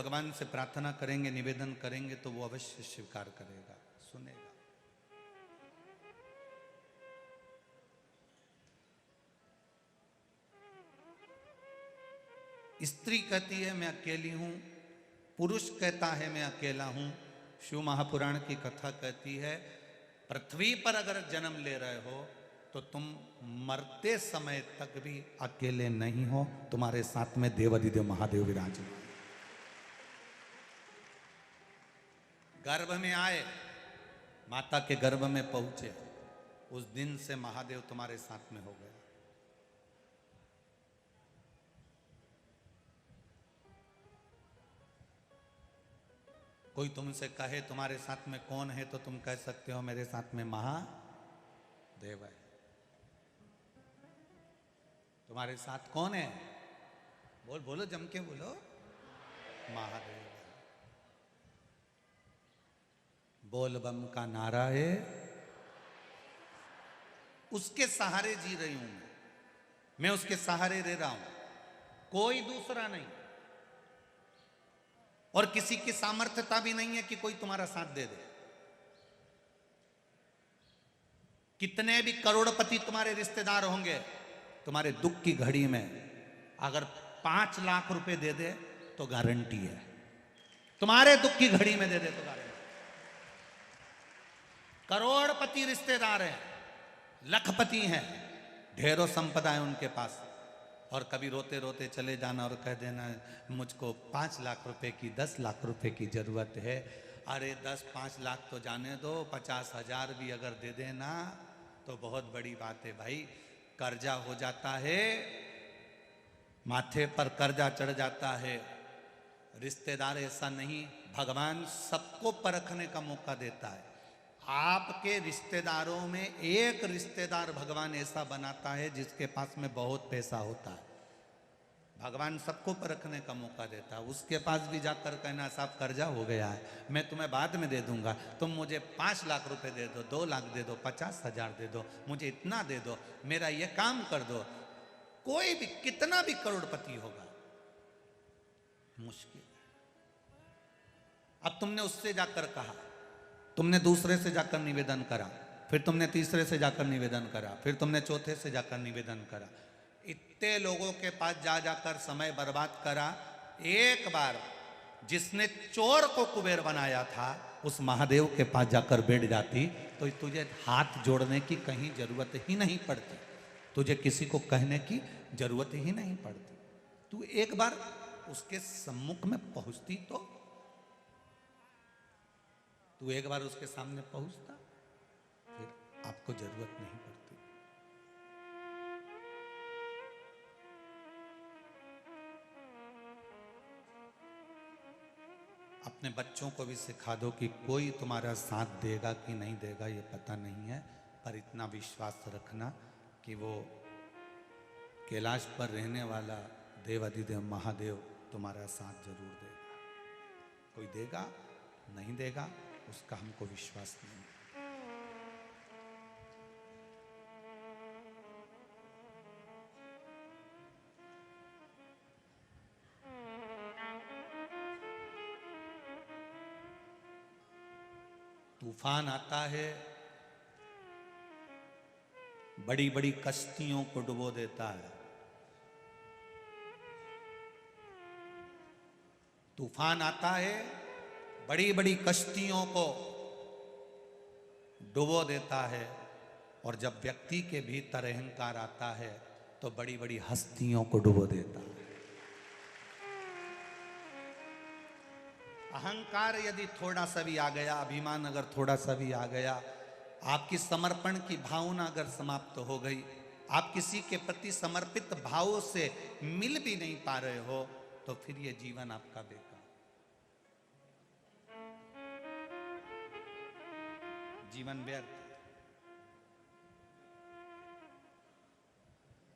भगवान से प्रार्थना करेंगे, निवेदन करेंगे तो वो अवश्य स्वीकार करेगा, सुनेगा। स्त्री कहती है मैं अकेली हूं, पुरुष कहता है मैं अकेला हूं। शिव महापुराण की कथा कहती है पृथ्वी पर अगर जन्म ले रहे हो तो तुम मरते समय तक भी अकेले नहीं हो, तुम्हारे साथ में देवाधिदेव महादेव विराजमान। गर्भ में आए, माता के गर्भ में पहुंचे, उस दिन से महादेव तुम्हारे साथ में हो गए। कोई तुमसे कहे तुम्हारे साथ में कौन है तो तुम कह सकते हो मेरे साथ में महादेव है। तुम्हारे साथ कौन है? बोलो जम के बोलो, महादेव। बोल बम का नारा है, उसके सहारे जी रही हूं मैं उसके सहारे रह रहा हूं, कोई दूसरा नहीं। और किसी की सामर्थ्यता भी नहीं है कि कोई तुम्हारा साथ दे दे। कितने भी करोड़पति तुम्हारे रिश्तेदार होंगे, तुम्हारे दुख की घड़ी में अगर 5 लाख रुपए दे दे तो गारंटी है, तुम्हारे दुख की घड़ी में दे दे तो गारंटी। करोड़पति रिश्तेदार हैं, लखपति हैं, ढेरों संपदा है उनके पास, और कभी रोते रोते चले जाना और कह देना मुझको 5 लाख रुपए की 10 लाख रुपए की जरूरत है। अरे 10-5 लाख तो जाने दो, 50,000 भी अगर दे देना तो बहुत बड़ी बात है भाई। कर्जा हो जाता है, माथे पर कर्जा चढ़ जाता है। रिश्तेदार ऐसा नहीं, भगवान सबको परखने का मौका देता है। आपके रिश्तेदारों में एक रिश्तेदार भगवान ऐसा बनाता है जिसके पास में बहुत पैसा होता है। भगवान सबको परखने का मौका देता है। उसके पास भी जाकर कहना साहब कर्जा हो गया है, मैं तुम्हें बाद में दे दूंगा, तुम मुझे 5 लाख रुपए दे दो, 2 लाख दे दो, 50,000 दे दो, मुझे इतना दे दो, मेरा ये काम कर दो। कोई भी कितना भी करोड़पति होगा, मुश्किल। अब तुमने उससे जाकर कहा, तुमने दूसरे से जाकर निवेदन करा, फिर तुमने तीसरे से जाकर निवेदन करा, फिर तुमने चौथे से जाकर निवेदन करा। इतने लोगों के पास जा जाकर समय बर्बाद करा। एक बार जिसने चोर को कुबेर बनाया था उस महादेव के पास जाकर बैठ जाती तो तुझे हाथ जोड़ने की कहीं जरूरत ही नहीं पड़ती, तुझे किसी को कहने की जरूरत ही नहीं पड़ती। तू एक बार उसके सम्मुख में पहुंचती तो तू एक बार उसके सामने पहुंचता, फिर आपको जरूरत नहीं पड़ती। अपने बच्चों को भी सिखा दो कि कोई तुम्हारा साथ देगा कि नहीं देगा ये पता नहीं है, पर इतना विश्वास रखना कि वो कैलाश पर रहने वाला देवाधिदेव महादेव तुम्हारा साथ जरूर देगा। कोई देगा नहीं देगा उसका हमको विश्वास नहीं। तूफान आता है, बड़ी बड़ी कश्तियों को डुबो देता है। तूफान आता है, बड़ी बड़ी कश्तियों को डुबो देता है, और जब व्यक्ति के भीतर अहंकार आता है तो बड़ी बड़ी हस्तियों को डुबो देता है। अहंकार यदि थोड़ा सा भी आ गया, अभिमान अगर थोड़ा सा भी आ गया, आपकी समर्पण की भावना अगर समाप्त हो गई, आप किसी के प्रति समर्पित भाव से मिल भी नहीं पा रहे हो, तो फिर ये जीवन आपका बेकार। जीवन व्यर्थ।